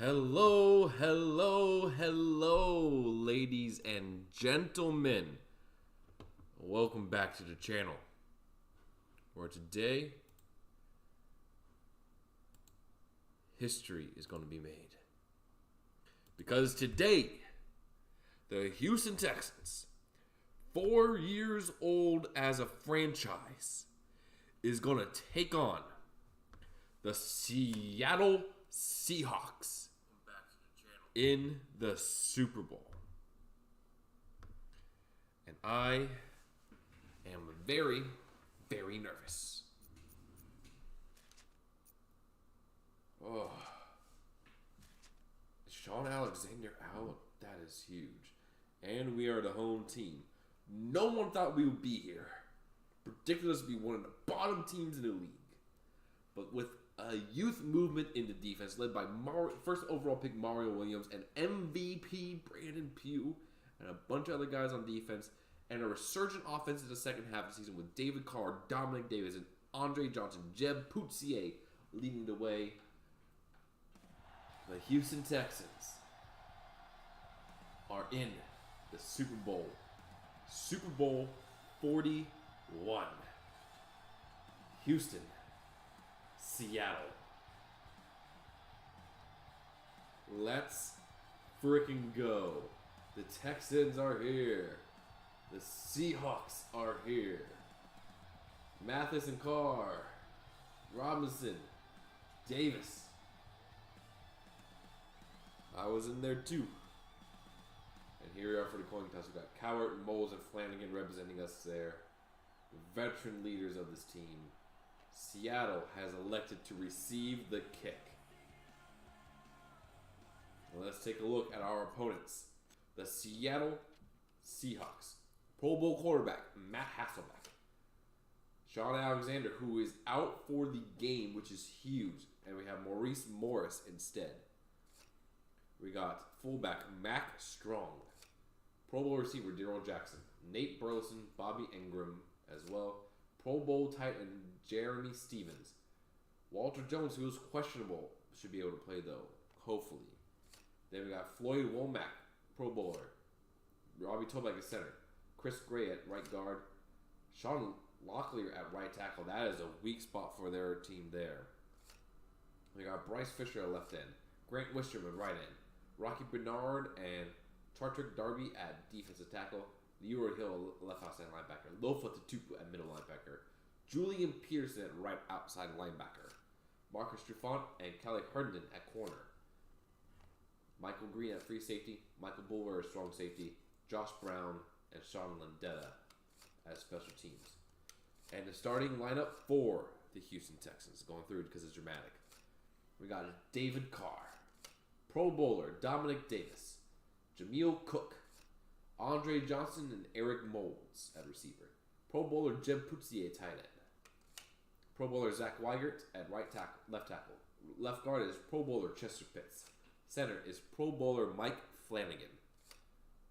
Hello, hello, hello, ladies and gentlemen. Welcome back to the channel, where today, history is going to be made. Because today, the Houston Texans, 4 years old as a franchise, is going to take on the Seattle Seahawks in the Super Bowl. And I am very, very nervous. Oh. Sean Alexander out? That is huge. And we are the home team. No one thought we would be here. Predicted us to be one of the bottom teams in the league. But with a youth movement in the defense led by first overall pick Mario Williams and MVP Brandon Pugh and a bunch of other guys on defense, and a resurgent offense in the second half of the season with David Carr, Dominic Davis, and Andre Johnson, Jeb Putsier leading the way. The Houston Texans are in the Super Bowl. Super Bowl 41. Houston, Seattle. Let's freaking go. The Texans are here. The Seahawks are here. Mathis and Carr, Robinson, Davis. I was in there too. And here we are for the coin toss. We got Cowart, Moles, and Flanagan representing us there. The veteran leaders of this team. Seattle has elected to receive the kick. Now let's take a look at our opponents. The Seattle Seahawks. Pro Bowl quarterback, Matt Hasselbeck. Sean Alexander, who is out for the game, which is huge. And we have Maurice Morris instead. We got fullback, Mac Strong. Pro Bowl receiver, Darrell Jackson. Nate Burleson, Bobby Ingram as well. Pro Bowl tight end, Jeremy Stevens. Walter Jones, who is questionable, should be able to play though, hopefully. Then we got Floyd Womack, Pro Bowler. Robbie Toback at center. Chris Gray at right guard. Sean Locklear at right tackle. That is a weak spot for their team there. We got Bryce Fisher at left end. Grant Wisterman right end. Rocky Bernard and Chartrick Darby at defensive tackle. Leroy Hill left outside linebacker. Lofa Tatupu at middle linebacker. Julian Pearson at right outside linebacker. Marcus Trufant and Kelly Herndon at corner. Michael Green at free safety. Michael Bulwer at strong safety. Josh Brown and Sean Landetta as special teams. And the starting lineup for the Houston Texans, going through it because it's dramatic. We got David Carr, Pro Bowler Dominic Davis, Jameel Cook, Andre Johnson, and Eric Moulds at receiver. Pro Bowler Jeb Putsier tight end. Pro Bowler Zach Weigert at right tackle, left tackle. Left guard is Pro Bowler Chester Pitts. Center is Pro Bowler Mike Flanagan.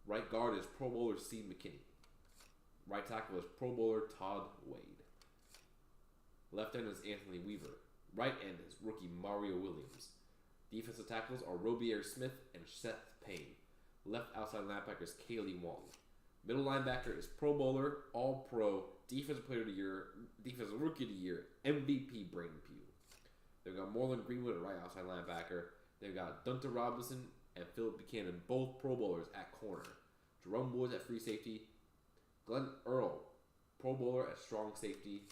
Right guard is Pro Bowler Steve McKinney. Right tackle is Pro Bowler Todd Wade. Left end is Anthony Weaver. Right end is rookie Mario Williams. Defensive tackles are Robier Smith and Seth Payne. Left outside linebacker is Kaylee Wong. Middle linebacker is Pro Bowler, All-Pro, Defensive Player of the Year, Defensive Rookie of the Year, MVP Brandon Pugh. They've got Marlon Greenwood at right outside linebacker. They've got Dunter Robinson and Philip Buchanan, both Pro Bowlers at corner. Jerome Woods at free safety. Glenn Earl, Pro Bowler at strong safety.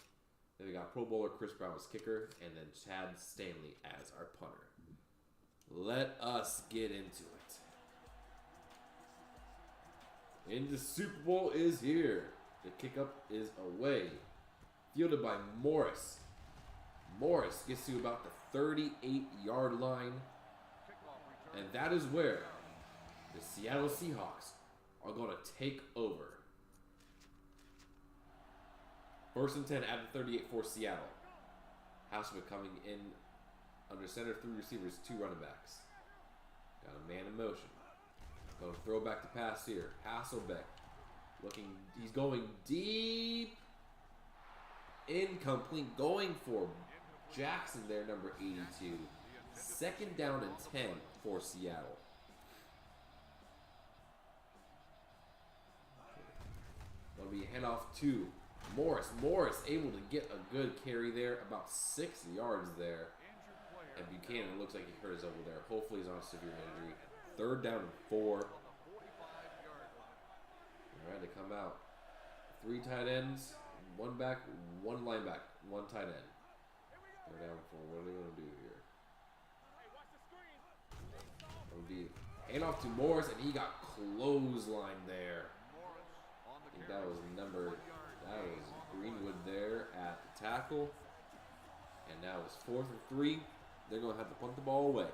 Then we got Pro Bowler Chris Brown as kicker, and then Chad Stanley as our punter. Let us get into it. And the Super Bowl is here. The kickoff is away. Fielded by Morris. Morris gets to about the 38-yard line. And that is where the Seattle Seahawks are going to take over. First and 10 at the 38 for Seattle. Hasselbeck coming in under center, 3 receivers, 2 running backs. Got a man in motion. Going to throw back the pass here. Hasselbeck looking, he's going deep. Incomplete. Going for Jackson there, number 82. 2nd down and 10 for Seattle. That'll be a handoff to Morris. Morris able to get a good carry there, about 6 yards there. And Buchanan looks like he hurt his elbow there. Hopefully he's on severe injury. 3rd down and 4. All right, they come out. 3 tight ends, 1 back, 1 linebacker, 1 tight end. 3rd down and 4. What are they going to do here? It'll be handoff to Morris, and he got clotheslined there. I think that was Greenwood there at the tackle. And now it's 4th and 3. They're going to have to punt the ball away.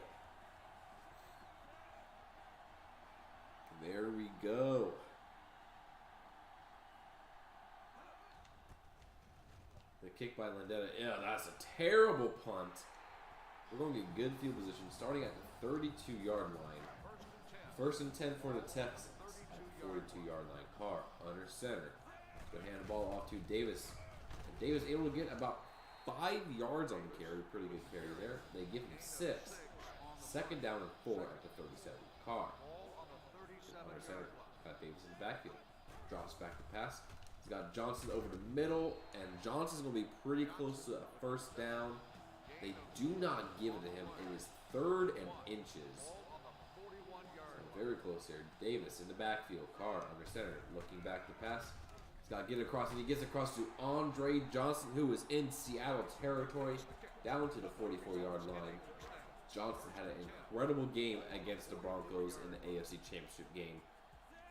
There we go. The kick by Landetta. Yeah, that's a terrible punt. We're going to get good field position starting at the 32-yard line. 1st and 10 for the Texans at the 42-yard line. Carr under center. Going to hand the ball off to Davis. And Davis able to get about 5 yards on the carry. Pretty good carry there. They give him 6. 2nd down and 4 at the 37. Carr under center. Got Davis in the backfield. Drops back to pass. He's got Johnson over the middle, and Johnson's going to be pretty close to a 1st down. They do not give it to him. It is 3rd and inches. So very close here. Davis in the backfield. Carr under center. Looking back to pass. He's got to get across, and he gets across to Andre Johnson, who is in Seattle territory, down to the 44-yard line. Johnson had an incredible game against the Broncos in the AFC Championship game.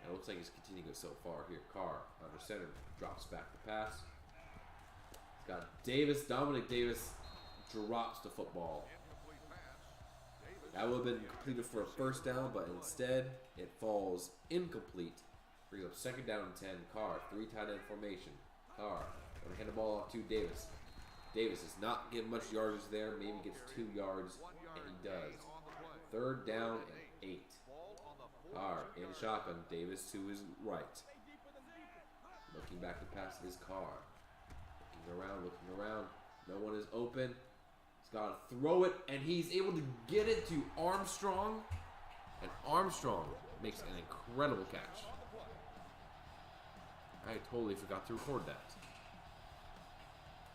And it looks like he's continuing it so far here. Carr under center. Drops back to pass. He's got Davis. Dominic Davis drops the football. That would have been completed for a 1st down, but instead it falls incomplete. Brings up 2nd down and 10. Carr, 3 tight end formation. Carr going to hand the ball off to Davis. Davis is not getting much yardage there. Maybe gets 2 yards, and he does. 3rd down and 8. Carr in shotgun. Davis to his right. Looking back to pass is Carr. Looking around. No one is open. He's got to throw it, and he's able to get it to Armstrong. And Armstrong makes an incredible catch. I totally forgot to record that.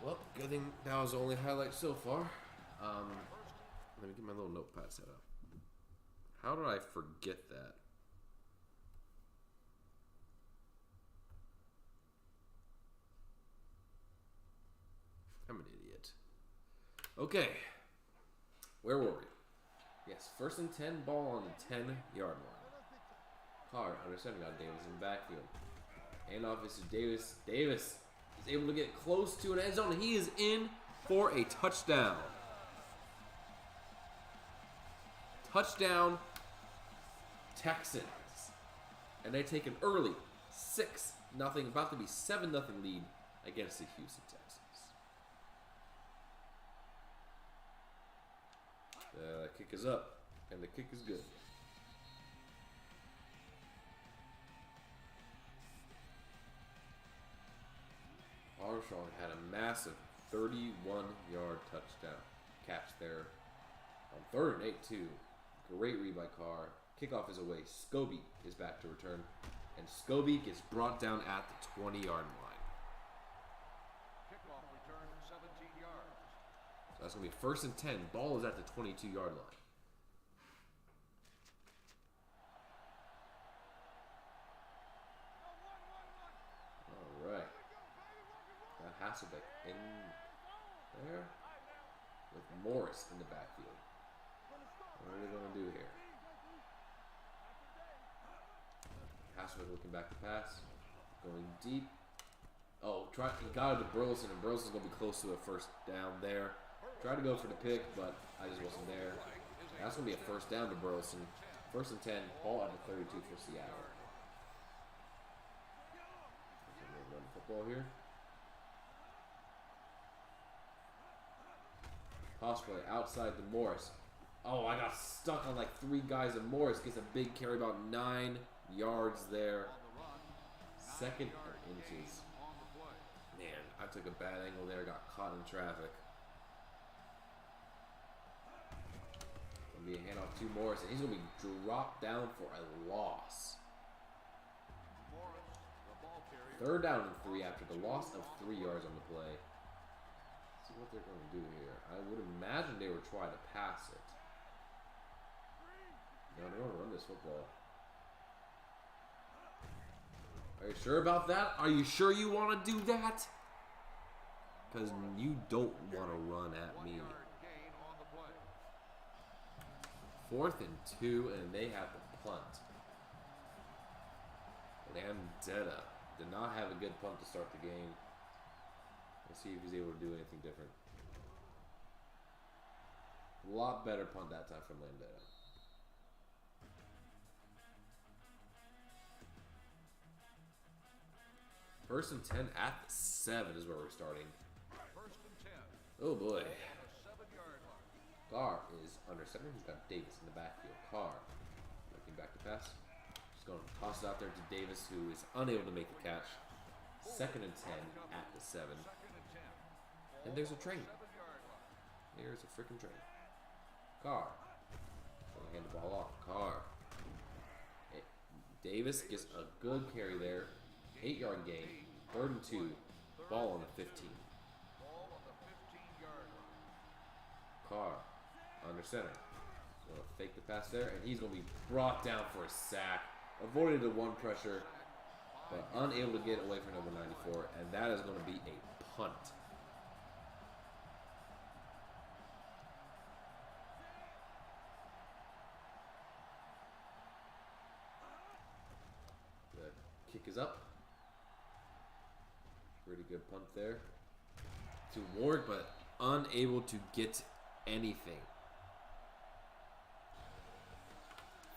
Well, good thing that was the only highlight so far. Let me get my little notepad set up. How did I forget that? I'm an idiot. Okay. Where were we? Yes, 1st and 10, ball on the 10-yard line. Carr under center, got Davis in the backfield. Handoff is to Davis. Davis is able to get close to an end zone, and he is in for a touchdown. Touchdown, Texans. And they take an early 6-0, about to be 7-0 lead against the Houston Texans. The kick is up, and the kick is good. Armstrong had a massive 31-yard touchdown catch there on 3rd and 8 too. Great read by Carr. Kickoff is away. Scobie is back to return, and Scobie gets brought down at the 20-yard line. Kickoff return 17 yards. So that's going to be 1st and 10. Ball is at the 22-yard line. All right. Got Hasselbeck in there with Morris in the backfield. What are they going to do here? Hasselbeck looking back to pass. Going deep. Oh, he got it to Burleson, and Burleson's going to be close to a 1st down there. Tried to go for the pick, but I just wasn't there. That's going to be a 1st down to Burleson. 1st and 10, ball at the 32 for Seattle. Run football here. Toss play outside to Morris. Oh, I got stuck on like 3 guys, and Morris gets a big carry, about 9 yards there. 2nd and inches. Man, I took a bad angle there, got caught in traffic. Be a handoff to Morris, and he's going to be dropped down for a loss. Third down and 3 after the loss of 3 yards on the play. Let's see what they're going to do here. I would imagine they were trying to pass it. No, they're going to run this football. Are you sure about that? Are you sure you want to do that? Because you don't want to run at me. 4th and 2, and they have the punt. Landetta did not have a good punt to start the game. Let's see if he's able to do anything different. A lot better punt that time from Landetta. First and 10 at the 7 is where we're starting. Oh boy. Carr is under center. He's got Davis in the backfield. Carr looking back to pass. Just going to toss it out there to Davis, who is unable to make the catch. 2nd and 10 at the 7. And there's a train. There's a freaking train. Carr. Going to hand the ball off. Carr. Davis gets a good carry there. 8-yard gain. 3rd and 2. Ball on the 15. Carr under center. Going to fake the pass there, and he's going to be brought down for a sack. Avoided the 1 pressure, but unable to get away from number 94, and that is going to be a punt. The kick is up. Pretty good punt there to Ward, but unable to get anything.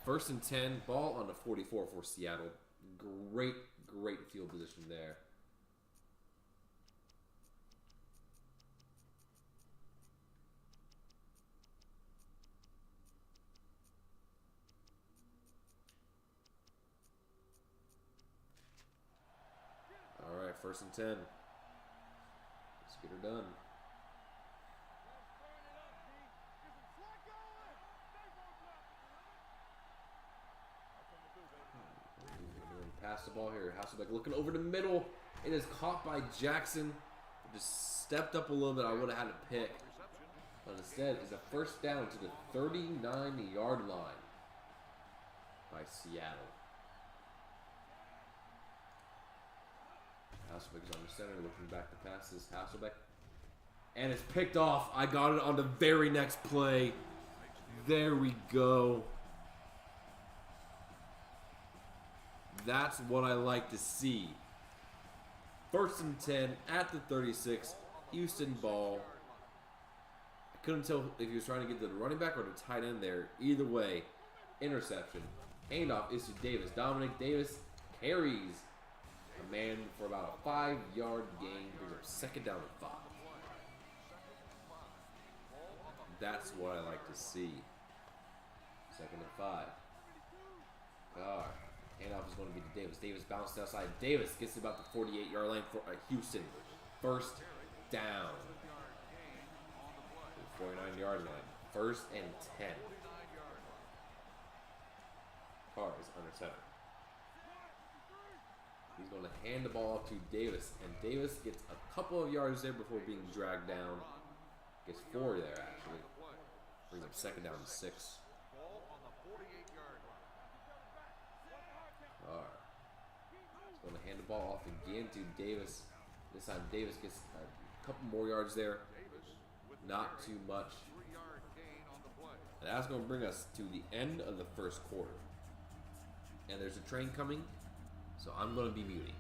1st and 10, ball on the 44 for Seattle. Great field position there. All right, 1st and 10. Let's get her done. Pass the ball here. Hasselbeck looking over the middle. It is caught by Jackson. Just stepped up a little bit. I would have had a pick. But instead, it's a 1st down to the 39-yard line by Seattle. Hasselbeck is on the center, looking back to passes. Hasselbeck. And it's picked off. I got it on the very next play. There we go. That's what I like to see. 1st and 10 at the 36. Houston ball. I couldn't tell if he was trying to get to the running back or the tight end there. Either way, interception. Handoff is to Davis. Dominic Davis carries a man for about a 5-yard gain. Brings up 2nd down and 5. That's what I like to see. 2nd and 5. Carr. Handoff is going to be to Davis. Davis bounced outside. Davis gets to about the 48-yard line for a Houston 1st down. 49-yard line. 1st and 10. Carr is under center. He's going to hand the ball off to Davis, and Davis gets a couple of yards there before being dragged down. Gets 4 there, actually. Brings up 2nd down and 6. He's going to hand the ball off again to Davis. This time Davis gets a couple more yards there. Not too much. And that's going to bring us to the end of the 1st quarter. And there's a train coming, so I'm going to be muting.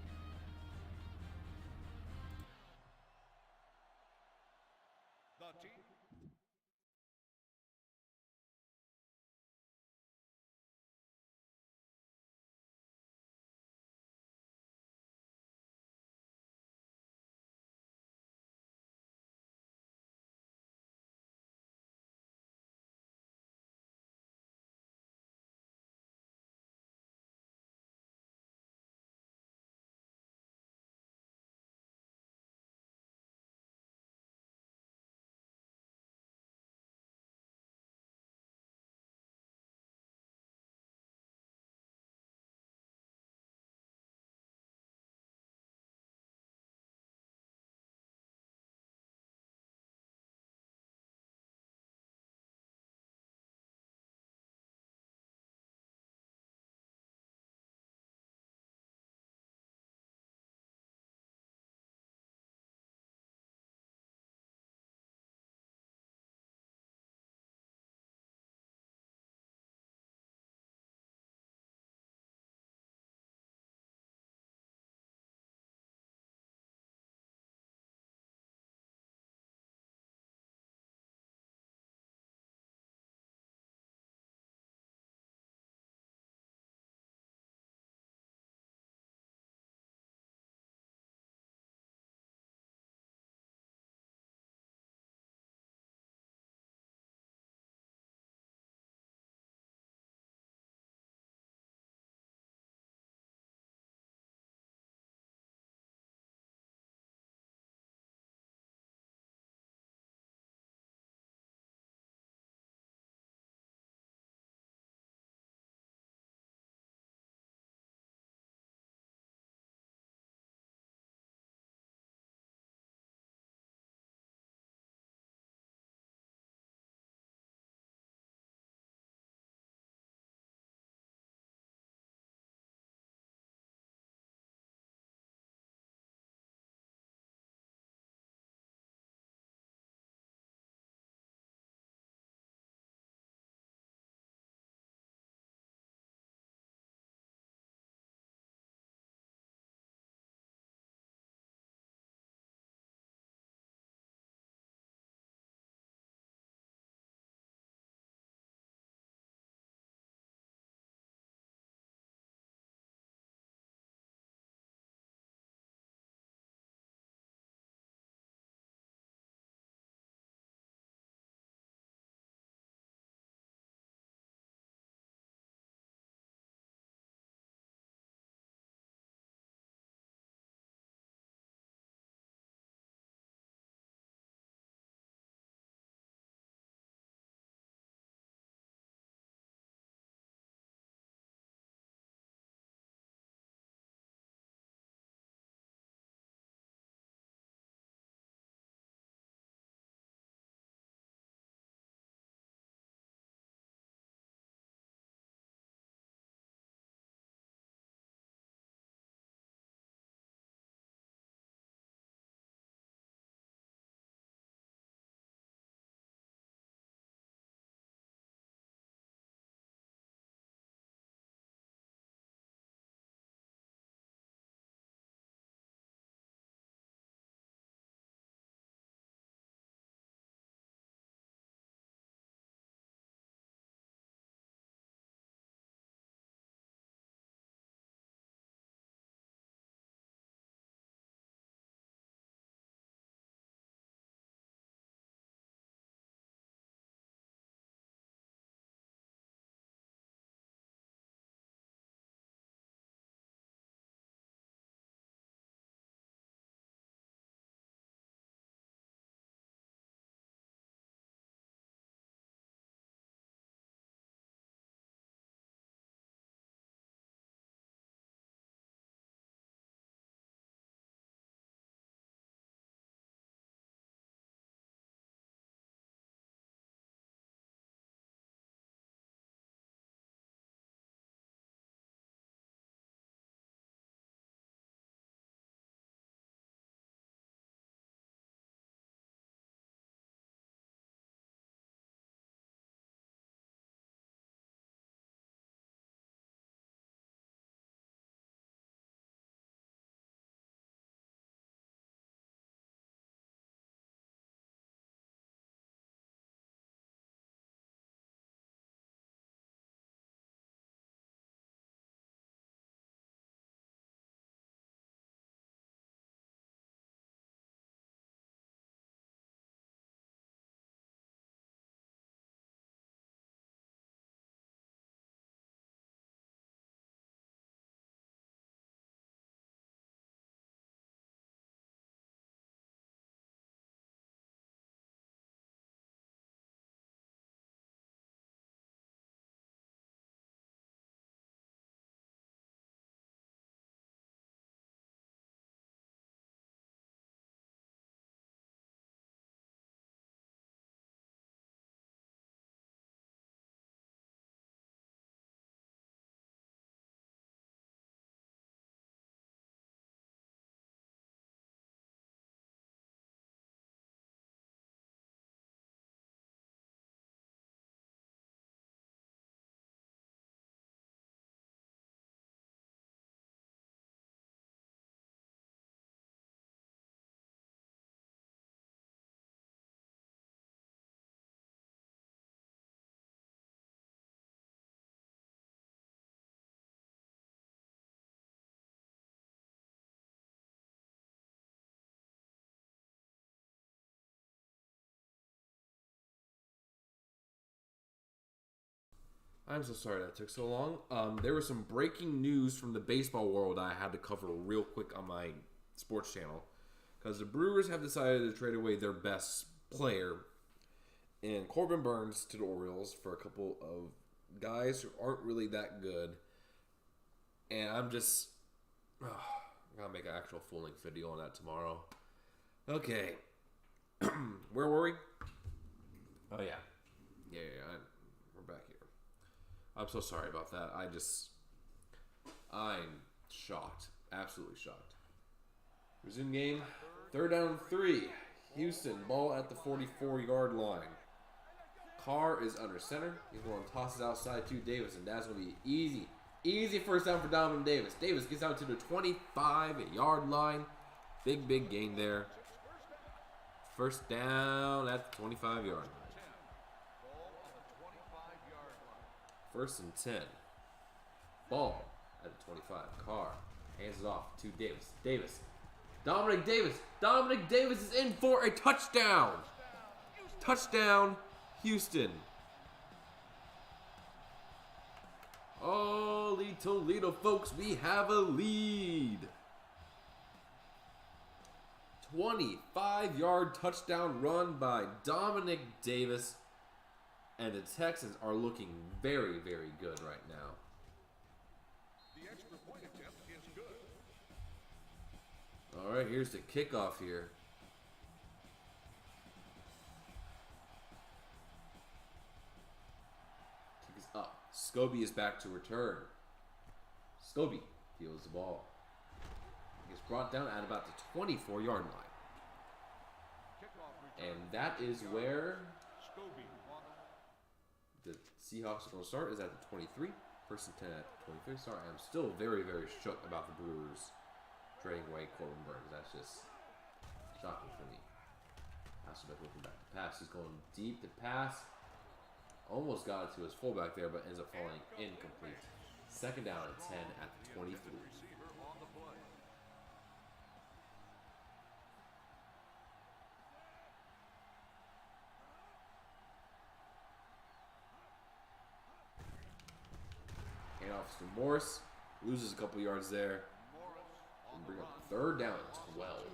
I'm so sorry that took so long. There was some breaking news from the baseball world I had to cover real quick on my sports channel. Because the Brewers have decided to trade away their best player in Corbin Burnes to the Orioles for a couple of guys who aren't really that good. And I'm just... I'm going to make an actual full-length video on that tomorrow. Okay. Where were we? Oh, yeah. Yeah. We're back here. I'm so sorry about that. I'm shocked. Absolutely shocked. Resume game. 3rd down 3. Houston, ball at the 44-yard line. Carr is under center. He's going to toss it outside to Davis, and that's going to be easy. Easy first down for Donovan Davis. Davis gets out to the 25-yard line. Big gain there. First down at the 25-yard line. 1st and 10. Ball at the 25. Carr hands it off to Davis. Dominic Davis is in for a touchdown. Touchdown, Houston. Holy Toledo, folks, we have a lead. 25-yard touchdown run by Dominic Davis. And the Texans are looking very, very good right now. The extra point attempt is good. All right, here's the kickoff here. Kick is up. Scobie is back to return. Scobie fields the ball. Gets brought down at about the 24-yard line. And that is where the Seahawks are going to start, is at the 23. 1st and 10 at the 23. Sorry, I'm still very, very shook about the Brewers trading away Corbin Burnes. That's just shocking for me. Hasselbeck looking back to pass. He's going deep to pass. Almost got it to his fullback there, but ends up falling incomplete. 2nd down and 10 at the 23. Handoff to Morris. Loses a couple yards there. And bring up 3rd down and 12.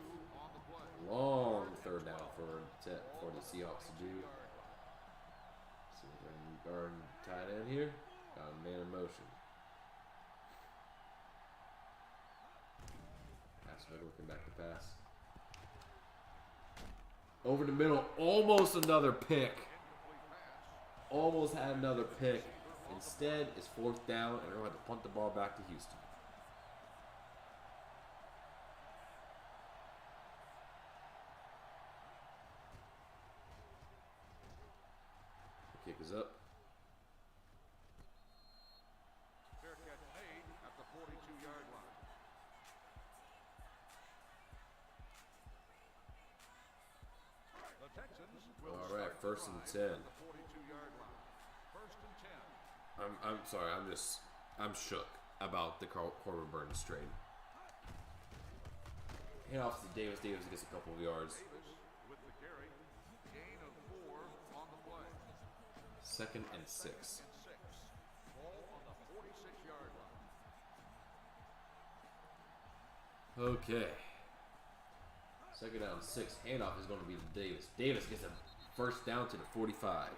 Long 3rd down for the Seahawks to do. See if we can guard tight end here. Got a man in motion. Hasselbeck looking back to pass. Over the middle. Almost another pick. Almost had another pick. Instead, it's 4th down, and they're going to have to punt the ball back to Houston. The kick is up. Fair catch made at the 42-yard line. The Texans will All right, 1st and 10. the 42-yard line. 1st and 10. I'm sorry. I'm shook about the Corbin Burnes trade. Hand off to Davis. Davis gets a couple of yards. Davis with the carry. Gain of 4 on the play. 2nd and 6. 6. Ball on the 46-yard line. Okay. 2nd down, 6. Handoff is going to be to Davis. Davis gets a 1st down to the 45.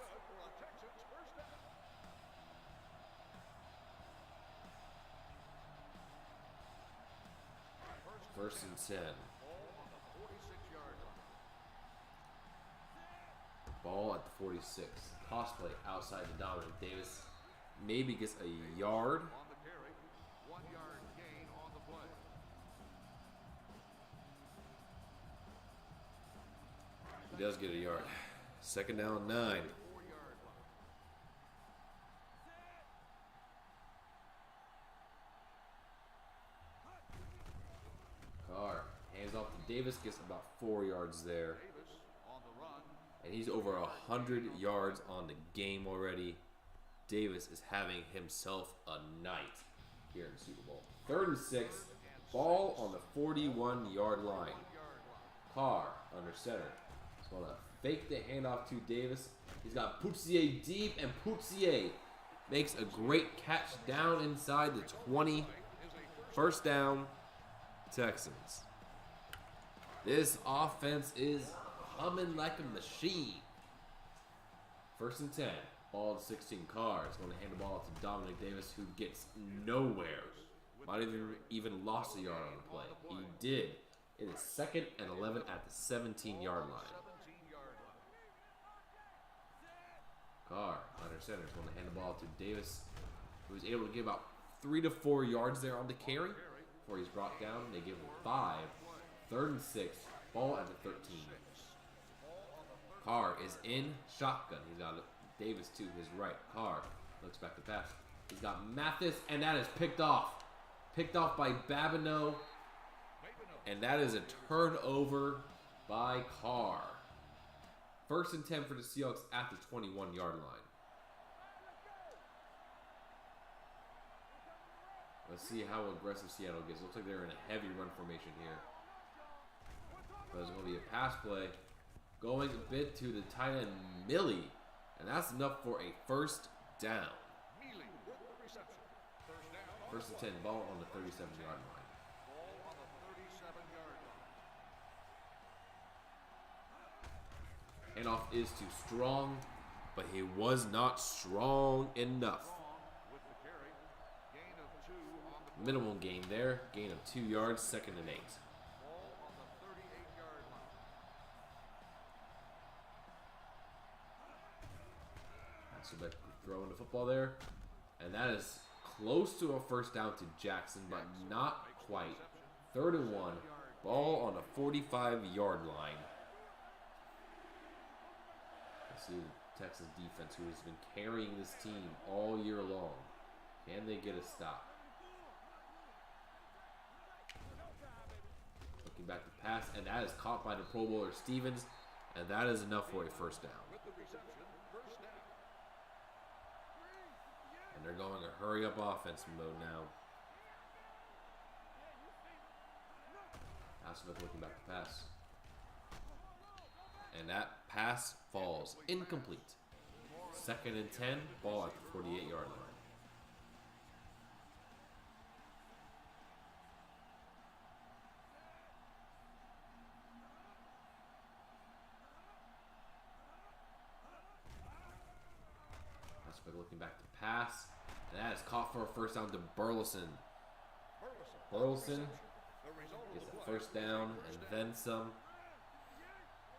1st and 10. Ball at the 46. Toss play outside to Dominic Davis. Maybe gets a yard. On the carry, 1-yard gain on the play. He does get a yard. 2nd down, 9. 4-yard line. Carr hands off to Davis, gets about 4 yards there. Davis on the run. And he's over 100 yards on the game already. Davis is having himself a night here in the Super Bowl. 3rd and 6. Ball on the 41-yard line. Carr under center. He's going to fake the handoff to Davis. He's got Poutsier deep, and Poutsier makes a great catch down inside the 20. First down, Texans. This offense is humming like a machine. First and 10. Ball at 16. Carr is going to hand the ball to Dominic Davis, who gets nowhere. Might have even lost a yard on the play. He did. It is 2nd and 11 at the 17-yard line. Carr, under center, is going to hand the ball to Davis, who was able to get about 3 to 4 yards there on the carry before he's brought down. They give him 5. 3rd and 6. Ball at the 13. Carr is in shotgun. He's got Davis to his right. Carr looks back to pass. He's got Mathis, and that is picked off. Picked off by Babineau. And that is a turnover by Carr. First and 10 for the Seahawks at the 21-yard line. Let's see how aggressive Seattle gets. Looks like they're in a heavy run formation here. But there's going to be a pass play. Going a bit to the tight end, Millie. And that's enough for a first down. First and 10, ball on the 37-yard line. Handoff is too strong, but he was not strong enough. Minimum gain there. Gain of 2 yards, 2nd and 8. So back throwing the football there. And that is close to a first down to Jackson, but not quite. 3rd and 1. Ball on the 45-yard line. Let's see the Texas defense, who has been carrying this team all year long. Can they get a stop? Looking back to pass, and that is caught by the Pro Bowler Stevens, and that is enough for a first down. And they're going a hurry-up offense mode now. Asmith looking back to pass. And that pass falls incomplete. 2nd and 10, ball at the 48-yard line. Looking back to pass, and that is caught for a first down to Burleson. Burleson gets a first down and then some.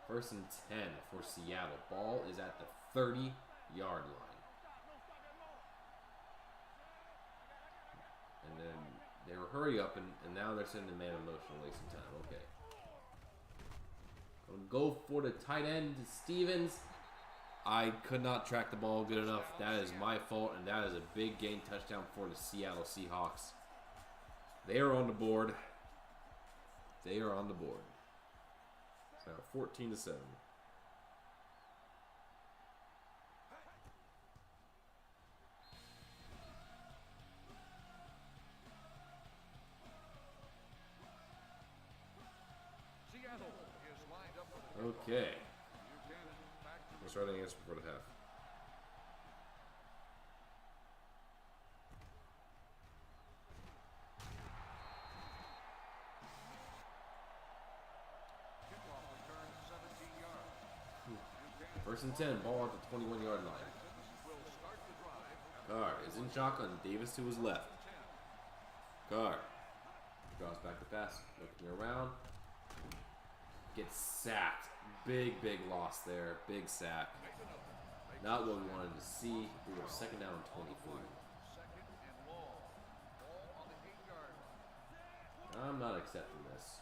1st and 10 for Seattle. Ball is at the 30-yard line. And then they were hurry up, and now they're sending man in motion, wasting time. Okay. Gonna go for the tight end, Stevens. I could not track the ball good enough. That is my fault, and that is a big gain touchdown for the Seattle Seahawks. They are on the board. They are on the board. It's now 14-7. Okay. Let's try to answer before the half. First and 10, ball at the 21-yard line. Carr is in shotgun. Davis to his left. Carr draws back the pass, looking around. Gets sacked. Big loss there. Big sack. Not what we wanted to see. We were 2nd down and 24. I'm not accepting this.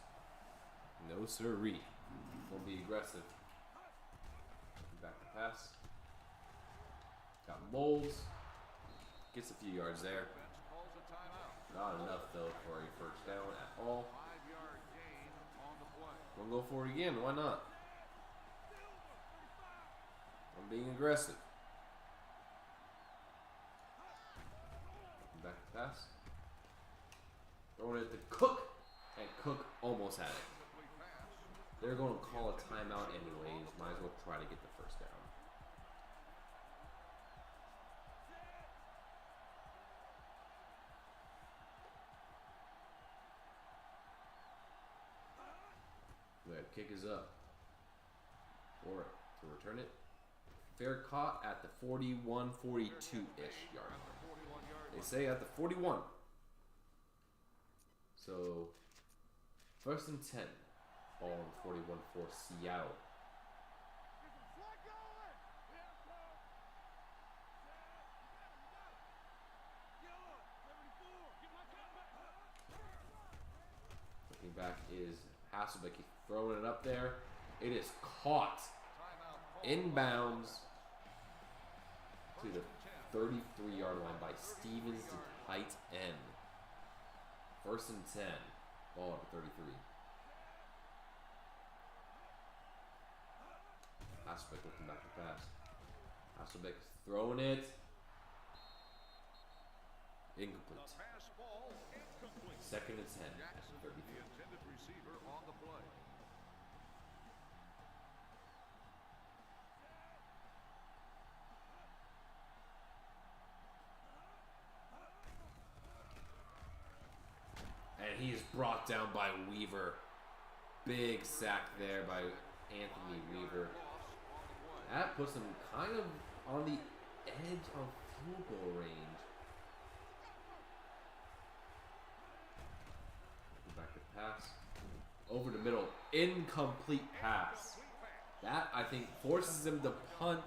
No sirree. We'll be aggressive. Back to pass. Got Moles. Gets a few yards there. Not enough though for a first down at all. We'll go for it again. Why not? I'm being aggressive. Back to pass. Throwing it to Cook. And Cook almost had it. They're going to call a timeout anyways. Might as well try to get the first down. kick is up. Or to return it. Fair caught at the 41-42-ish yard line. They say at the 41. So, 1st and 10. Ball on 41 for Seattle. Looking back is Hasselbeck. He's throwing it up there. It is caught inbounds to the 33-yard line by Stevens, the tight end. 1st and 10. Ball at the 33. Hasselbeck looking back to pass. Hasselbeck is throwing it. Incomplete. 2nd and 10 at the 33. And he is brought down by Weaver. Big sack there by Anthony Weaver. That puts him kind of on the edge of field goal range. Back to pass. Over the middle. Incomplete pass. That, I think, forces him to punt.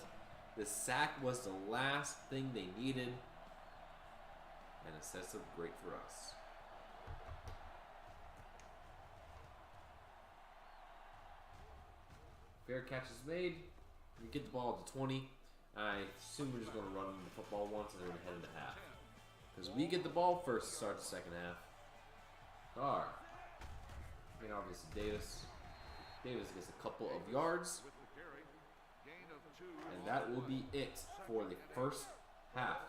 The sack was the last thing they needed. And it sets up great for us. Fair catch is made. We get the ball at the 20. I assume we're just going to run the football once and then we're going to head into half. Because we get the ball first to start the second half. Carr. And obviously Davis. Davis gets a couple of yards. And that will be it for the first half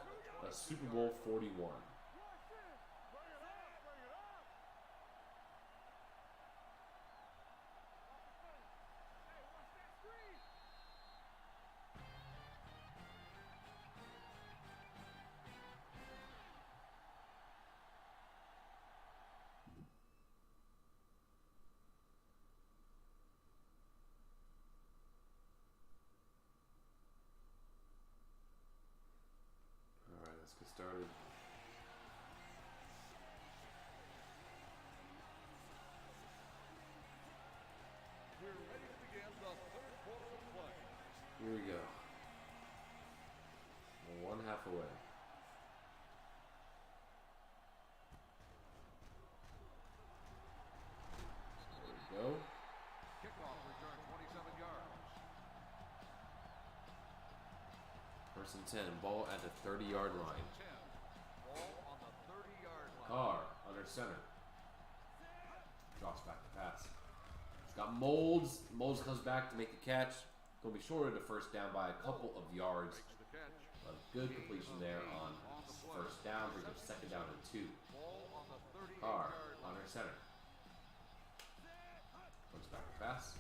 of Super Bowl 41. Let's get started. We're ready to begin the third quarter of play. Here we go. We're 1 half away. There we go. Kickoff return 27 yards. 1st and 10. Ball at the 30-yard line. 10. Ball on the 30-yard line. Carr under center. Drops back to pass. It's got Molds. Molds comes back to make the catch. Going to be short of the first down by a couple of yards. Makes the catch. A good completion there on first down. Brings up 2nd down and 2. Ball on the 38 Carr yard line. under center. Comes back to pass.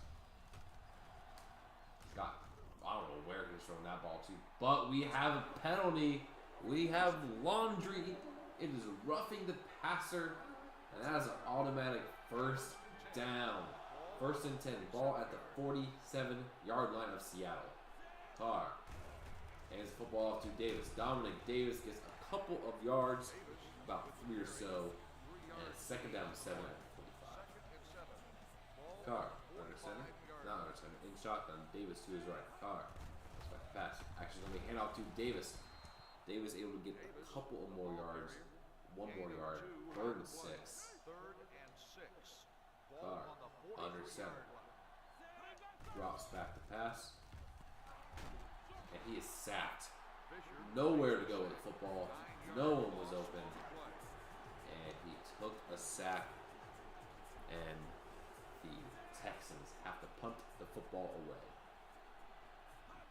Scott. I don't know where he's throwing that ball to. But we have a penalty. We have laundry. It is roughing the passer. And that is an automatic first down. 1st and 10. Ball at the 47-yard line of Seattle. Carr hands the football off to Davis. Dominic Davis gets a couple of yards. About 3 or so. And it's 2nd down and 7 at the 45. Carr under center. Not under center. In shotgun. Davis to his right. Carr. Pass. Actually going to be hand off to Davis. Davis able to get a couple of more yards. 1 more yard. 3rd and 6. 3rd and 6. Carr under center. Drops back to pass. And he is sacked. Nowhere to go with the football. No one was open. And he took a sack. And the Texans have to punt the football away.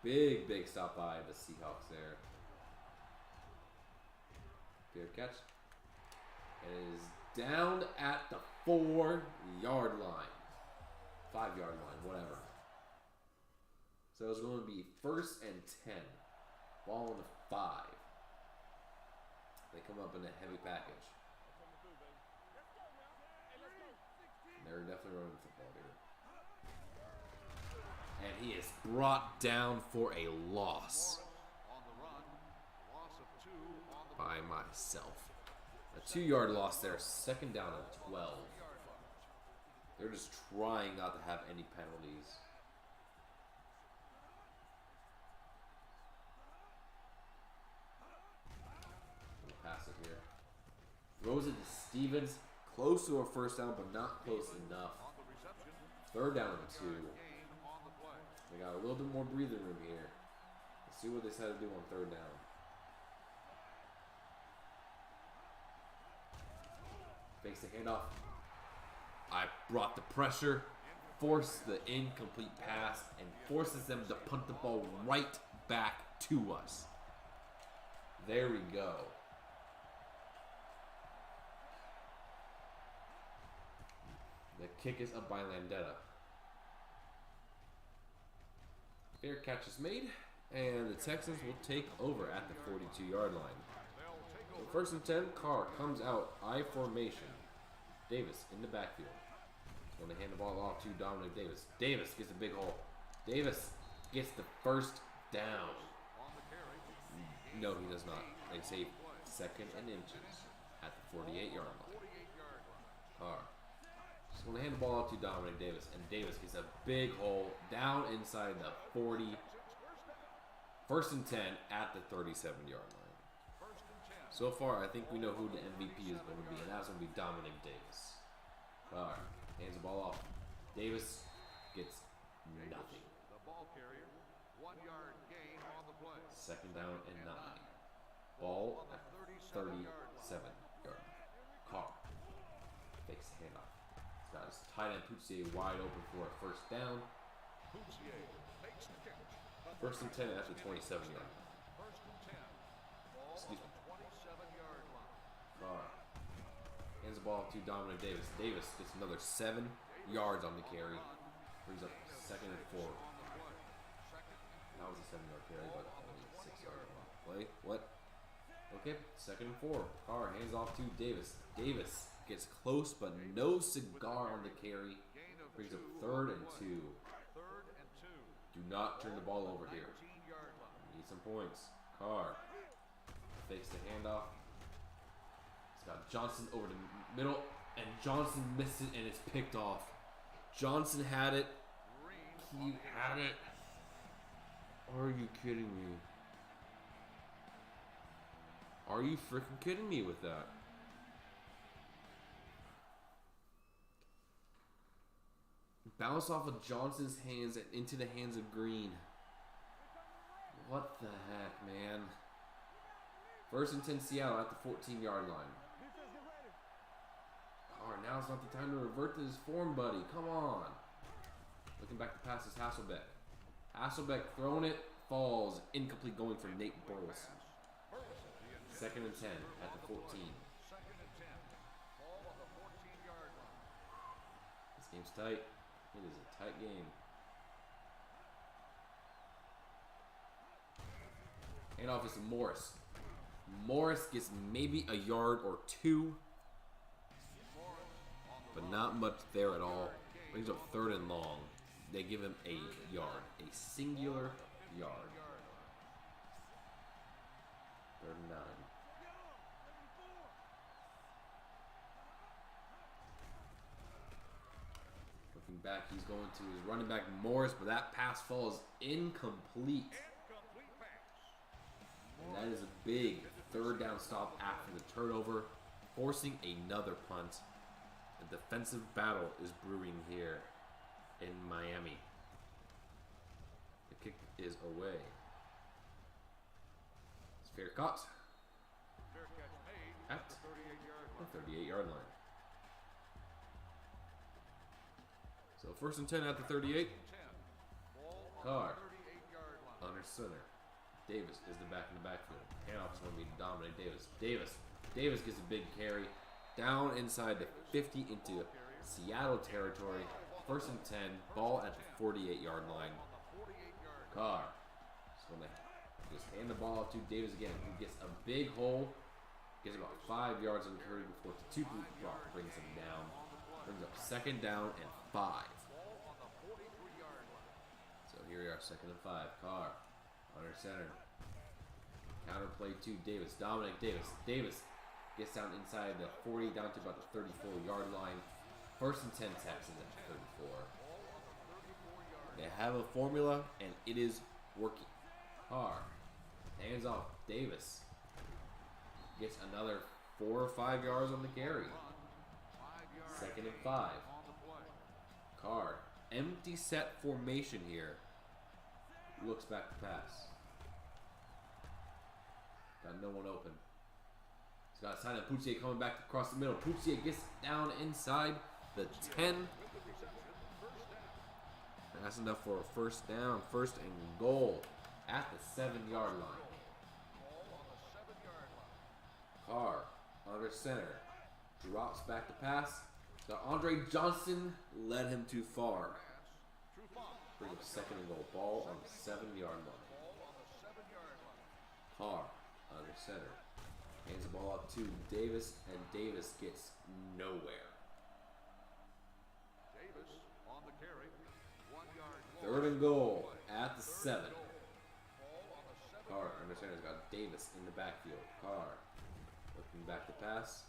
Big stop by the Seahawks there. Fair catch. It is down at the 4-yard line. 5-yard line, whatever. So it's going to be 1st and 10. Ball on the 5. They come up in a heavy package. They're definitely running the football here. And he is brought down for a loss On the run. Loss of 2 on the by myself. A 2-yard loss there. Second down and 12. They're just trying not to have any penalties. We'll pass it here. Throws it to Stevens. Close to a first down, but not close enough. on the reception. Third down and 2. Gain on the play. They got a little bit more breathing room here. Let's see what they decide to do on third down. Fakes the handoff. I brought the pressure, forced the incomplete pass, and forces them to punt the ball right back to us. There we go. The kick is up by Landetta. Fair catch is made, and the Texans will take over at the 42-yard line. So first and 10, Carr comes out, I formation. Davis in the backfield. Going to hand the ball off to Dominic Davis. Davis gets a big hole. Davis gets the first down. No, he does not. They say second and inches at the 48-yard line. Carr. Just going to hand the ball off to Dominic Davis, and Davis gets a big hole down inside the 40. First and 10 at the 37-yard line. So far, I think we know who the MVP is going to be, and that's going to be Dominic Davis. Carr hands the ball off. Davis gets nothing. The ball carrier. 1-yard gain on the play. Second down and 9. Ball at 37-yard line. Carr fakes the handoff. He's got his tight end Poussier wide open for a first down. Poussier makes the catch. First and 10 after 27-yard line. First and 10. Ball Excuse me. on the 27-yard line. Carr hands the ball to Dominic Davis. Davis gets another 7 yards on the carry. Brings up second and 4. That was a 7-yard carry, but only 6-yard play. What? Okay, second and 4. Carr hands off to Davis. Davis gets close, but no cigar on the carry. Brings up third and 2. Third and 2. Do not turn the ball over here. 19-yard line. Need some points. Carr fakes the handoff. He's got Johnson over the middle, and Johnson missed it, and it's picked off. Johnson had it. He had it. Are you kidding me? Are you freaking kidding me with that? Bounce off of Johnson's hands and into the hands of Green. What the heck, man? First and 10 Seattle at the 14-yard line. Carr, now's not the time to revert to his form, buddy. Come on. Looking back to pass is Hasselbeck. Hasselbeck throwing it, falls. Incomplete going for Nate Burleson. Second and 10 at the 14. Second and 10. Ball on the 14-yard line. This game's tight. It is a tight game. Handoff is to Morris. Morris gets maybe a yard or 2, but not much there at all. Brings up third and long. They give him a yard, a singular yard. Third and 9. Looking back, he's going to his running back Morris, but that pass falls incomplete. Incomplete pass. And that is a big third down stop after the turnover, forcing another punt. A defensive battle is brewing here in Miami. The kick is away. It's fair caught Fair catch made at the 38-yard line. the 38-yard line. So first and 10 at the 38. 10. Ball on Carr the 38-yard line. under center. Davis is the back in the backfield. Handoff is going to be Dominic Davis. Davis gets a big carry down inside the 50 into Seattle territory. First and 10. Ball at the 48-yard line. Carr is going to just hand the ball off to Davis again, who gets a big hole. Gets about 5 yards on the carry before the 2-point block brings him down. Brings up second down and 5. So here we are, 2nd and 5. Carr under center. Counter play to Davis. Dominic Davis. Davis gets down inside the 40, down to about the 34-yard line. 1st and 10 Texans at the 34. They have a formula, and it is working. Carr hands off. Davis gets another 4 or 5 yards on the carry. 2nd and 5. Carr, empty set formation here. Looks back to pass. Got no one open. He's got a sign of Puccier coming back across the middle. Puccier gets down inside the 10. That's enough for a 1st down. 1st and goal at the 7-yard line. Carr under center. Drops back to pass. So Andre Johnson led him too far. Bring up 2nd and goal. Ball on the 7-yard line. Carr under center. Hands the ball up to Davis, and Davis gets nowhere. Davis on the carry. 1 yard. 3rd and goal at the 7. Carr under center has got Davis in the backfield. Carr looking back to pass.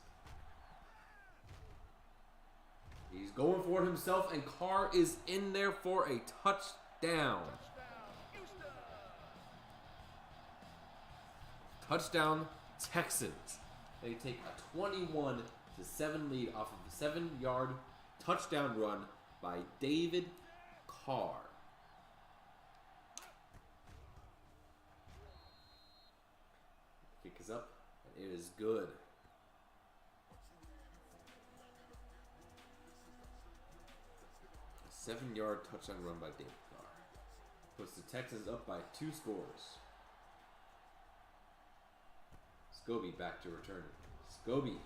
He's going for it himself, and Carr is in there for a touchdown. Touchdown, Texans. They take a 21-7 lead off of a 7-yard touchdown run by David Carr. Kick is up, and it is good. A 7-yard touchdown run by David Carr puts the Texans up by 2 scores. Scobie back to return. Scobie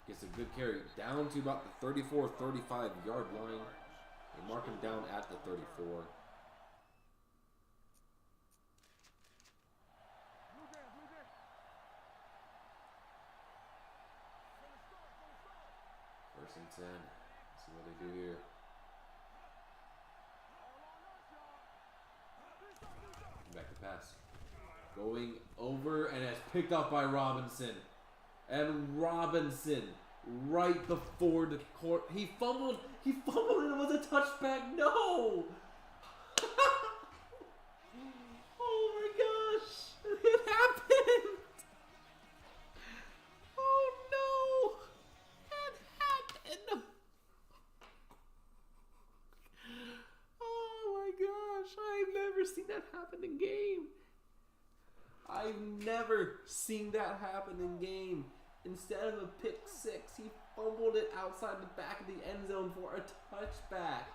gets a good carry down to about the 34-35-yard line. They mark him down at the 34. First and 10. Let's see what they do here. Back to pass. Going over, and it's picked up by Robinson. And Robinson, right before the court, he fumbled, and it was a touchback. No! Oh my gosh, it happened! Oh no, it happened! Oh my gosh, I've never seen that happen in game. I've never seen that happen in game. Instead of a pick 6, he fumbled it outside the back of the end zone for a touchback.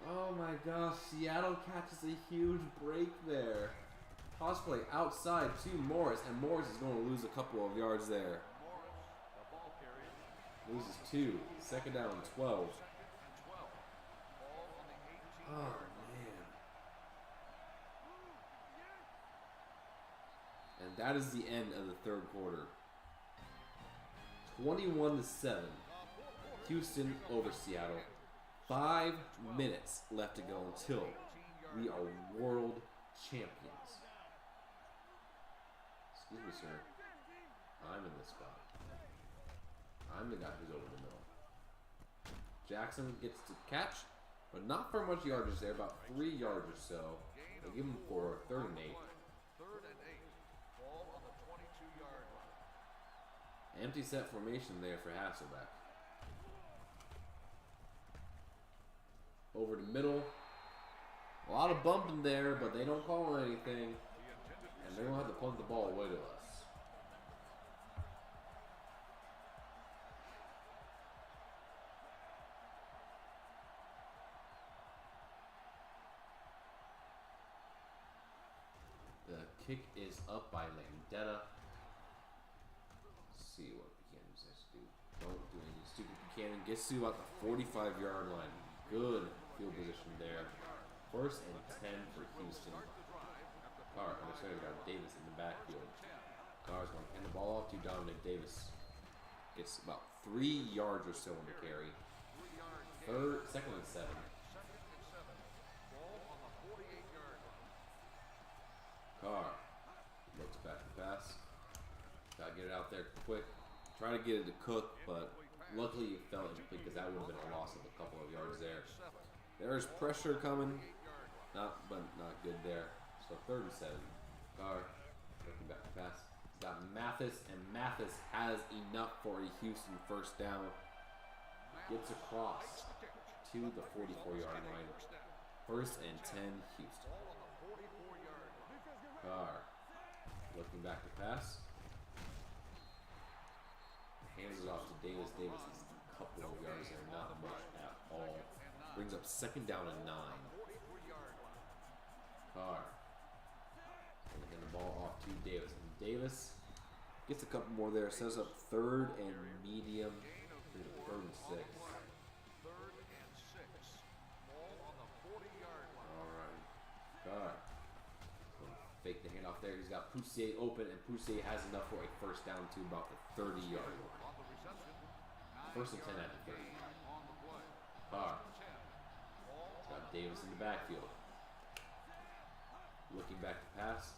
Oh my gosh, Seattle catches a huge break there. Toss play outside to Morris, and Morris is going to lose a couple of yards there. Loses 2. 2nd down and 12. Oh man. And that is the end of the 3rd quarter. 21-7. Houston over Seattle. 5 minutes left to go until we are world champions. Excuse me, sir. I'm in this spot. I'm the guy who's over the middle. Jackson gets to catch, but not for much yardage there. About 3 yards or so. They give him for 3rd and 8. 3rd and 8. Ball on the 22-yard line. Empty set formation there for Hasselbeck. Over the middle. A lot of bumping there, but they don't call anything. And they're going to have to punt the ball away to us. The kick is up by Landetta. Let's see what Buchanan has to do. Don't do anything stupid. Buchanan gets to about the 45-yard line. Good field position there. 1st and 10 for Houston. Carr, understand, got Davis in the backfield. Carr's going to hand the ball off to Dominic Davis. Gets about 3 yards or so on the carry. 2nd and 7. get it out there quick. Try to get it to Cook, but luckily it fell incomplete because that would have been a loss of a couple of yards there. There's pressure coming. But not good there. So 3rd and 7. Carr looking back to pass. He's got Mathis, and Mathis has enough for a Houston first down. Gets across to the 44-yard line. 1st and 10, Houston. Carr looking back to pass. Hands it off to Davis. Davis is a couple of yards there, not much at all. Brings up 2nd down and 9. Carr. And then the ball off to Davis. And Davis gets a couple more there. Sets up 3rd and medium. 3rd and 6. Alright. Carr. Fake the handoff there. He's got Poussier open, and Poussier has enough for a first down to about the 30-yard line. 1st and 10 at the 30. Carr. He's got Davis in the backfield. Looking back to pass.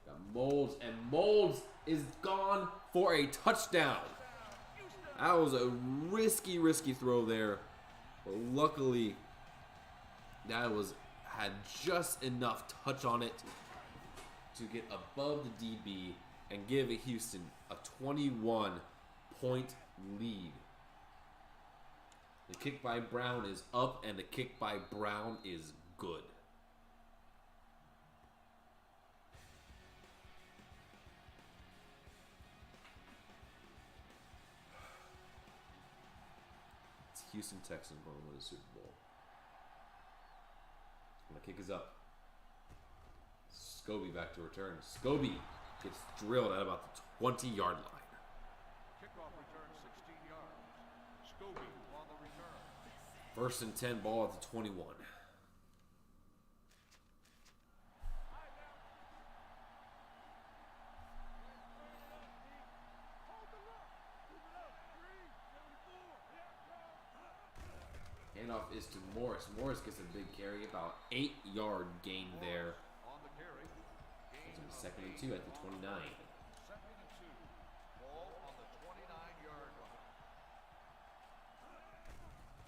Got Molds, and Molds is gone for a touchdown. That was a risky throw there. But luckily, that had just enough touch on it to get above the DB and give Houston a 21-point lead. The kick by Brown is up, and the kick by Brown is good. It's Houston Texans going to win the Super Bowl. And the kick is up. Scobie back to return. Scobie gets drilled at about the 20-yard line. Kickoff return 16 yards. Scobie on the return. 1st and 10, ball at the 21. Handoff is to Morris. Morris gets a big carry, about 8-yard gain there. On the carry. It's going to be 2nd and 2 at the 29. 2nd and 2. Ball on the 29-yard line.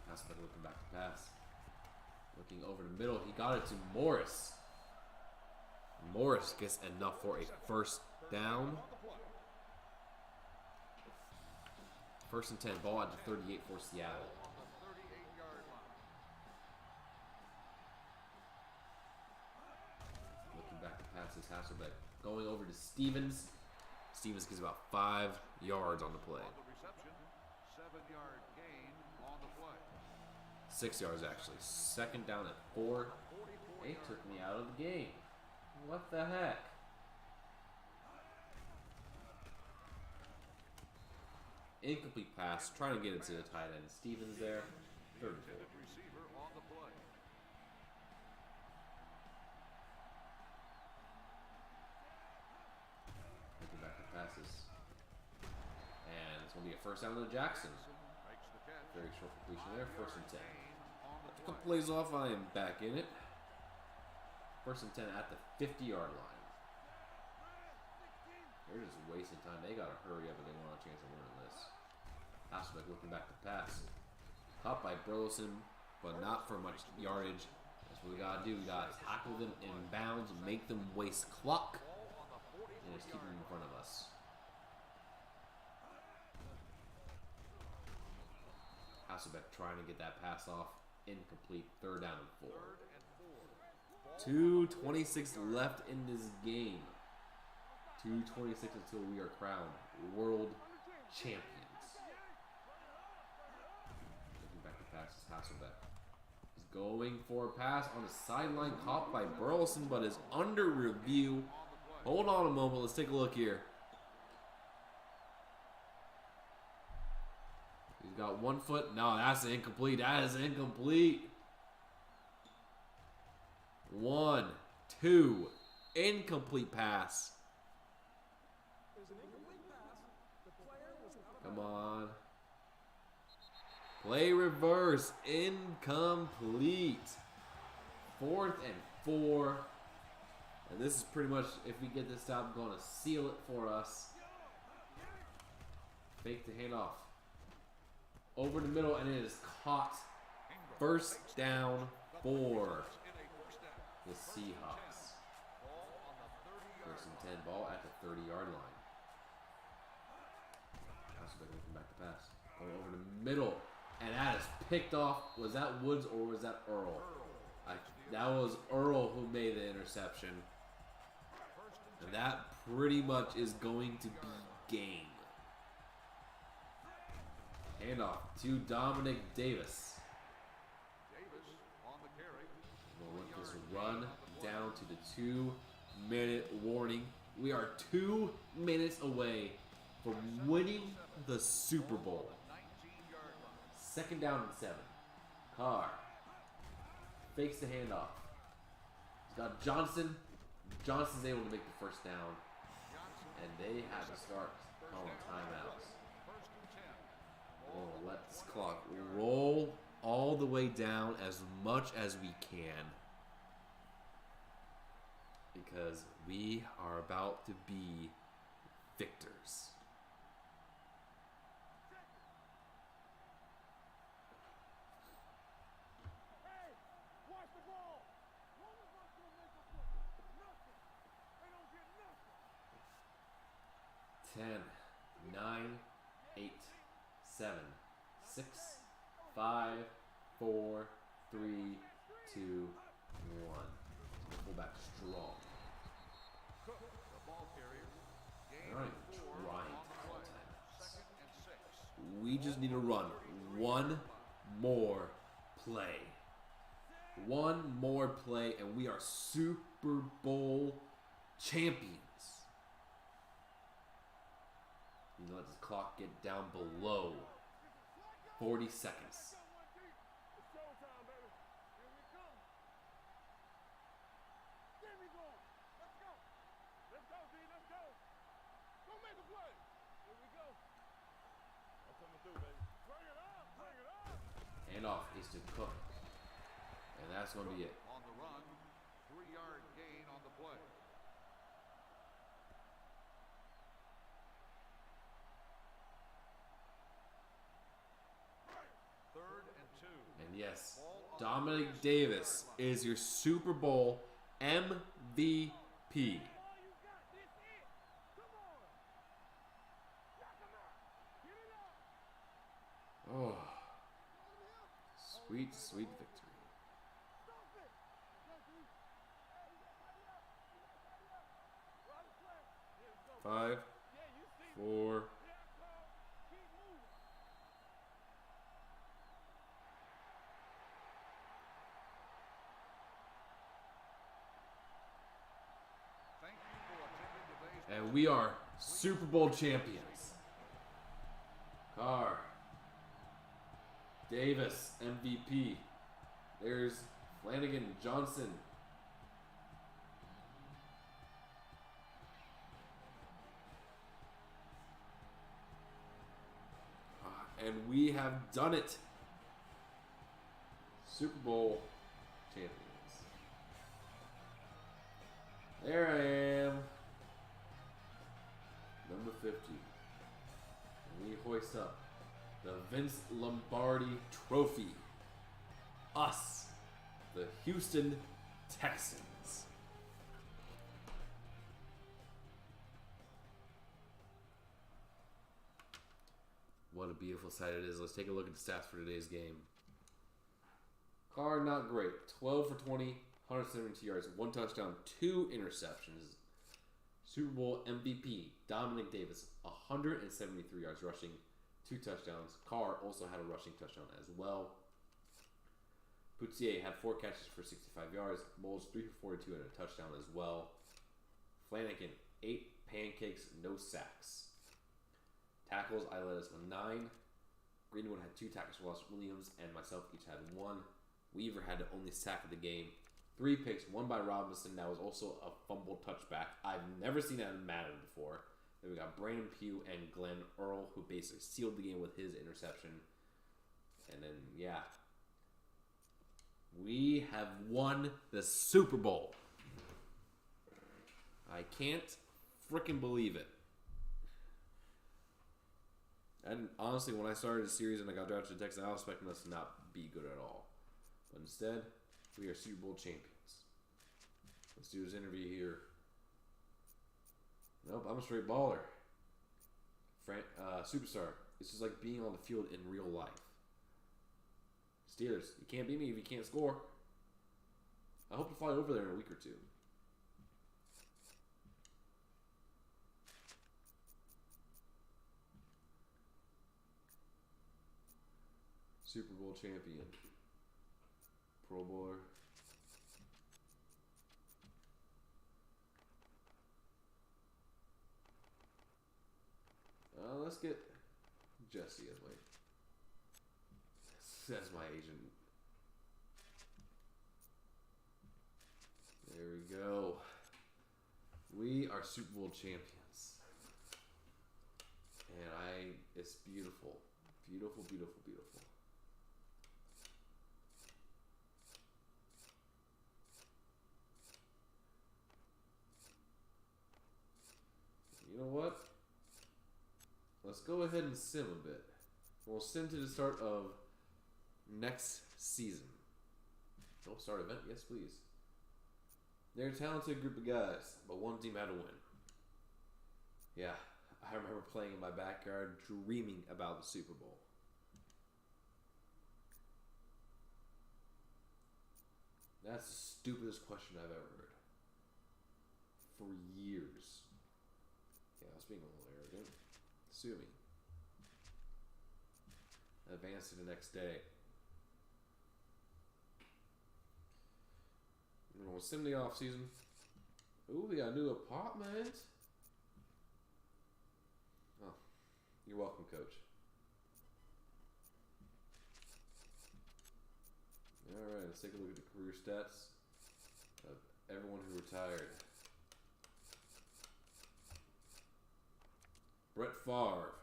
Hasselbeck looking back to pass. Looking over the middle. He got it to Morris. Morris gets enough for a first down. 1st and 10, ball at the 38 for Seattle. Passes Hasselbeck going over to Stevens. Stevens gets about 5 yards on the play. On the reception, 7-yard gain on the play. 6 yards actually. 2nd down at 4. They took me out of the game. What the heck? Incomplete pass. Trying to get it to the tight end. Stevens there. 3rd and 4. Receiver on the play. Passes. And it's going to be a first down to Jackson. Very short completion there. 1st and 10. After a couple plays off, I am back in it. 1st and 10 at the 50-yard line. They're just wasting time. They got to hurry up if they want a chance of winning this. Hasselbeck looking back to pass. Caught by Burleson, but not for much yardage. That's what we got to do. We got to tackle them in bounds, make them waste clock. And just keep him in front of us. Hasselbeck trying to get that pass off. Incomplete. 3rd down and 4. 2:26 left in this game. 2:26 until we are crowned world champions. Looking back to pass is Hasselbeck. He's going for a pass on the sideline, caught by Burleson, but is under review. Hold on a moment. Let's take a look here. He's got 1 foot. No, that's incomplete. That is incomplete. 1, 2. Incomplete pass. Come on. Play reverse. Incomplete. 4th and 4. And this is pretty much, if we get this stop, going to seal it for us. Fake the handoff. Over the middle, and it is caught. First down for the Seahawks. First and 10, ball at the 30-yard line. That's going to come back to pass. Going over the middle, and that is picked off. Was that Woods or was that Earl? That was Earl who made the interception. And that pretty much is going to be game. Handoff to Dominic Davis. We'll let this run down to the 2-minute warning. We are 2 minutes away from winning the Super Bowl. Second down and 7. Carr fakes the handoff. He's got Johnson. Johnson's able to make the first down. And they have to start calling timeouts. We'll let this clock roll all the way down as much as we can. Because we are about to be victors. Hey, watch the ball. One of us will make a play. Nothing. They don't get nothing. 10, 9, 8, 7, 6, 5, 4, 3, 2, 1. Pull back strong. They're not even trying to call timeouts. We just need to run one more play. One more play, and we are Super Bowl champions. You know, let this clock get down below 40 seconds. Handoff is to Cook. And that's going to be it. On the run, 3-yard gain on the play. Third and 2. And yes, Dominic Davis is your Super Bowl MVP. Oh, sweet, sweet victory. 5, 4. And we are Super Bowl champions. Carr. Davis, MVP. There's Flanagan, Johnson. And we have done it. Super Bowl champions. There I am. Number 50. And we hoist up the Vince Lombardi Trophy. Us, the Houston Texans. What a beautiful sight it is. Let's take a look at the stats for today's game. Carr, not great. 12 for 20, 172 yards, 1 touchdown, 2 interceptions. Super Bowl MVP, Dominic Davis, 173 yards rushing, 2 touchdowns. Carr also had a rushing touchdown as well. Poutier had 4 catches for 65 yards. Moles 3 for 42 and a touchdown as well. Flanagan, 8 pancakes, no sacks. Tackles, I led us with 9. Greenwood had 2 tackles for loss. Williams and myself each had 1. Weaver had the only sack of the game. 3 picks, 1 by Robinson. That was also a fumble touchback. I've never seen that in Madden before. Then we got Brandon Pugh and Glenn Earl, who basically sealed the game with his interception. And then, yeah. We have won the Super Bowl. I can't freaking believe it. And honestly, when I started the series and I got drafted to the Texans, I was expecting us to not be good at all. But instead, we are Super Bowl champions. Let's do this interview here. Nope, I'm a straight baller. Superstar. This is like being on the field in real life. Steelers, you can't beat me if you can't score. I hope to fly over there in a week or two. Super Bowl champion. Pro Bowler. Let's get Jesse as my agent. There we go. We are Super Bowl champions. And it's beautiful. Beautiful, beautiful, beautiful. You know what? Let's go ahead and sim a bit. We'll sim to the start of next season. Oh, start event? Yes, please. They're a talented group of guys, but one team had to win. Yeah, I remember playing in my backyard, dreaming about the Super Bowl. That's the stupidest question I've ever heard. For years. Yeah, I was being a little arrogant. Sue me. Advance to the next day. We'll sim the off season. Ooh, we got a new apartment. Oh, you're welcome, coach. Alright, let's take a look at the career stats of everyone who retired. Brett Favre,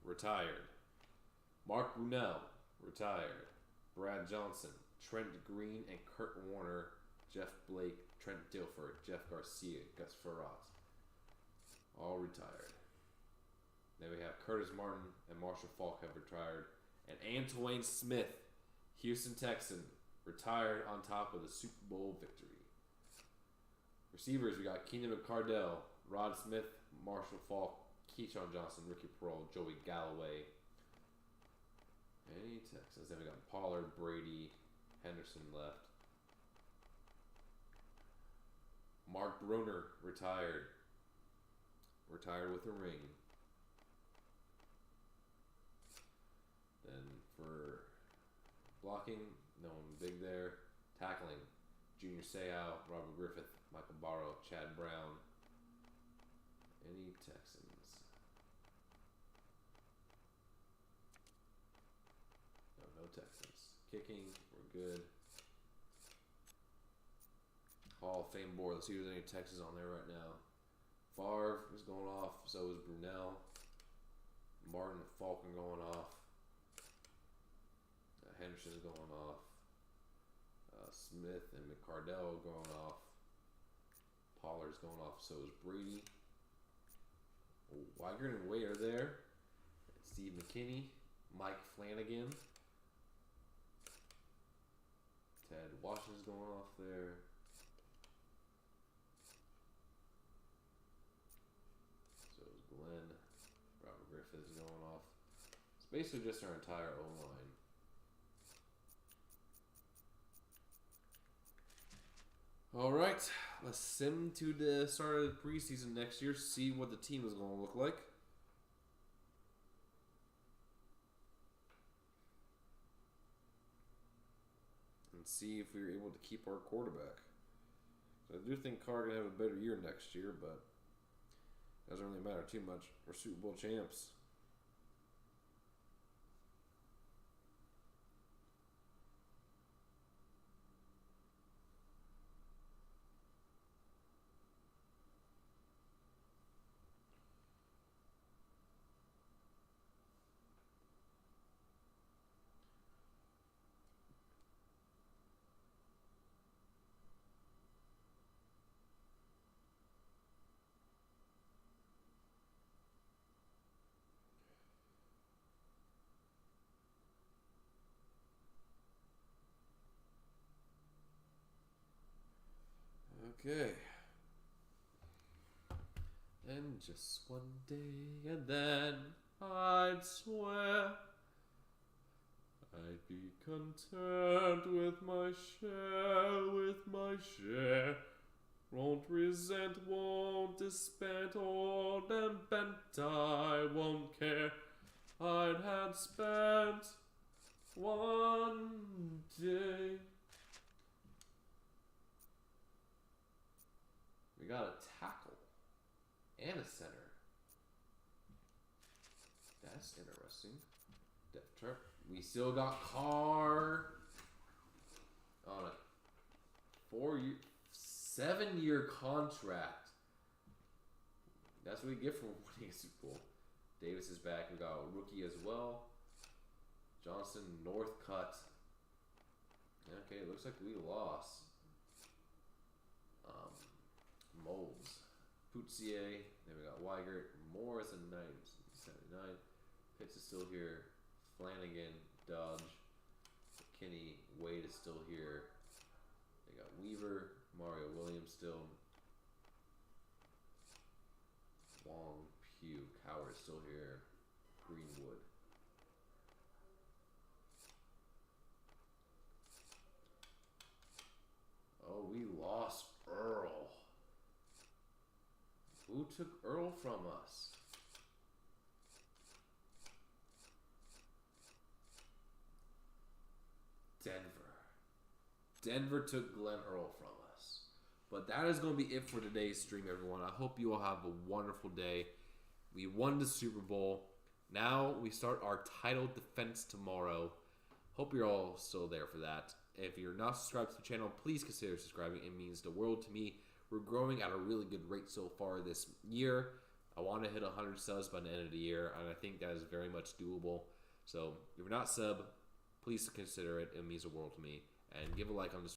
retired. Mark Brunell, retired. Brad Johnson, Trent Green, and Kurt Warner, Jeff Blake, Trent Dilfer, Jeff Garcia, Gus Frerotte, all retired. Then we have Curtis Martin and Marshall Faulk have retired. And Antoine Smith, Houston Texan, retired on top of the Super Bowl victory. Receivers, we got Keenan McCardell, Rod Smith, Marshall Faulk, Keyshawn Johnson, Ricky Pearl, Joey Galloway. Any Texans. Then we got Pollard, Brady, Henderson left. Mark Broner, retired. Retired with a ring. Then for blocking, no one big there. Tackling, Junior Seau, Robert Griffith, Michael Barrow, Chad Brown. Any Texans? No Texans. Kicking, we're good. Hall of Fame board. Let's see if there's any Texans on there right now. Favre is going off. So is Brunell. Martin and Falcon going off. Henderson's going off. Smith and McCardell going off. Pollard's going off. So is Brady. Weigert and Wade are there. Steve McKinney. Mike Flanagan. Ted Washington's going off there. So is Glenn. Robert Griffith is going off. It's basically just our entire O-line. Alright, let's sim to the start of the preseason next year, see what the team is going to look like. And see if we were able to keep our quarterback. So I do think Carr going to have a better year next year, but it doesn't really matter too much. We're Super Bowl champs. Okay. And just one day, and then I'd swear I'd be content with my share. Won't resent, won't disband, old and bent, I won't care. I'd have spent one day. We got a tackle and a center. That's interesting. Depth chart. We still got Carr on a 7-year contract. That's what we get for winning a Super Bowl. Davis is back. We got a rookie as well. Johnson, Northcutt. Okay, it looks like we lost. Moles. Putsier. Then we got Weigert. Morris and 79. Pitts is still here. Flanagan, Dodge, McKinney, Wade is still here. They got Weaver, Mario Williams still. Wong, Pugh, Coward is still here. Greenwood. Oh, we lost Earl. Who took Earl from us? Denver took Glenn Earl from us. But that is going to be it for today's stream, everyone. I hope you all have a wonderful day. We won the Super Bowl. Now we start our title defense tomorrow. Hope you're all still there for that. If you're not subscribed to the channel, please consider subscribing. It means the world to me. We're growing at a really good rate so far this year. I want to hit 100 subs by the end of the year, and I think that is very much doable. So if you're not sub, please consider it. It means the world to me. And give a like on this